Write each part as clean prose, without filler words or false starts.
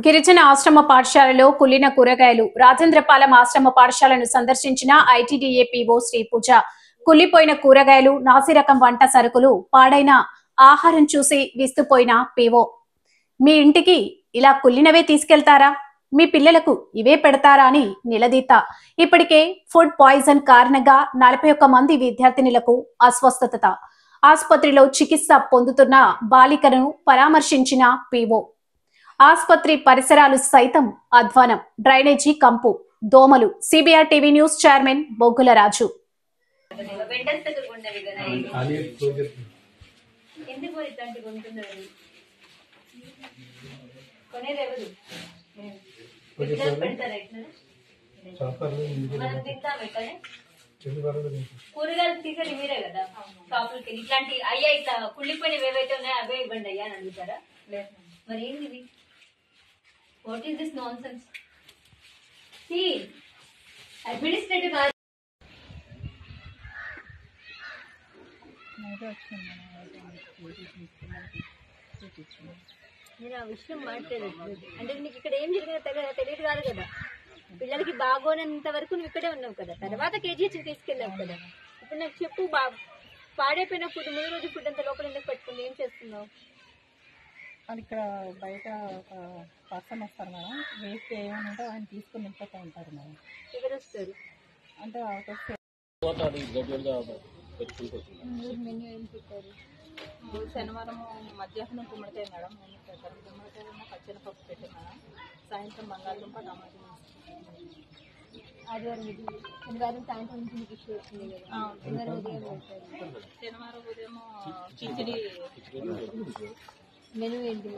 గిరిజన ఆశ్రమ పాఠశాలలో కుళ్లిన కూరగాయలు. రాజేంద్రపాలెం ఆశ్రమ పాఠశాలను సందర్శించిన ఐటీడీఏ పీఓ శ్రీ పూజ. కుళ్లిపోయిన కూరగాయలు, నాసిరకం వంట సరుకులు, పాడైన ఆహారం చూసి విస్తుపోయిన పీఓ. మీ ఇంటికి ఇలా కుళ్లినవే తీసుకెళ్తారా? మీ పిల్లలకు ఇవే పెడతారా అని నిలదీత. ఇప్పటికే ఫుడ్ పాయిజన్ కారణంగా 41 మంది విద్యార్థినులకు అస్వస్థత. ఆసుపత్రిలో చికిత్స పొందుతున్న బాలికను పరామర్శించిన పీఓ. ఆసుపత్రి పరిసరాలు సైతం అధ్వానం. డ్రైనేజీ కంపు, దోమలు. సిబిఆర్ టీవీ న్యూస్ చైర్మన్ బొగ్గుల రాజు. కూరగాయలు తీసేది మీరే కదా షాపులకి. ఇట్లాంటి అయ్యా ఇట్లా కుళ్ళిపోయినవి ఏవైతే ఉన్నాయో అవే ఇవ్వండి అయ్యా అని అడుగుతారా? మరి ఏంది? What is this non sense? Administrative నేను ఆ విషయం మాట్లాడలేదు. అంటే నీకు ఇక్కడ ఏం జరిగిందో తెలియదు కాదు కదా. పిల్లలకి బాగోనంత వరకు నువ్వు ఇక్కడే ఉన్నావు కదా, తర్వాత కేజీహెచ్ తీసుకెళ్ళావు కదా. ఇప్పుడు నాకు చెప్పు, పాడైపోయిన ఫుడ్, ముందు రోజు ఫుడ్ అంత లోపల ఎందుకు పెట్టుకుని ఏం చేస్తున్నావు? అది ఇక్కడ బయట ఒక పర్సన్ వస్తారు మేడం, వేస్ట్ ఏమైనా ఉంటే ఆయన తీసుకుని ఇంట్లో ఉంటారు మేడం. ఎవరు వస్తారు అంటే మెన్యూ ఏం పెట్టారు? శనివారం మధ్యాహ్నం గుమ్మడికాయ మేడం, నేను పెట్టాను. గుమ్మడికాయ పచ్చని పప్పు పెట్టాను మేడం. సాయంత్రం బంగాళదుంప టమాటా. ఆదివారం ఇది శనివారం సాయంత్రం నుంచి మీకు ఇష్యూ వచ్చింది కదా, శనివారం ఉదయం పెట్టారు. శనివారం ఉదయం కిచిడి. మెనూ ఏంటి?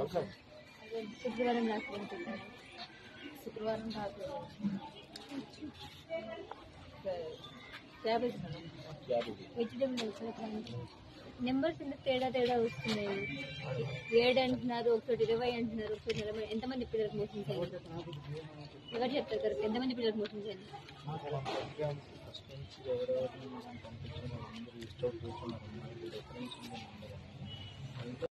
శుక్రవారం రాత్రి పెట్టారు. శుక్రవారం రాత్రి క్యాబేజ్ మేడం. వెజిటేబుల్ నెంబర్స్ ఎందుకు తేడా వస్తున్నాయి? 7 అంటున్నారు, ఒకటి 20 అంటున్నారు, ఒకటి 40. ఎంతమంది పిల్లలకు మోసం చేయాలి? ఎవరు చెప్తారు కరెక్ట్? ఎంతమంది పిల్లలకు మోసం చేయాలి?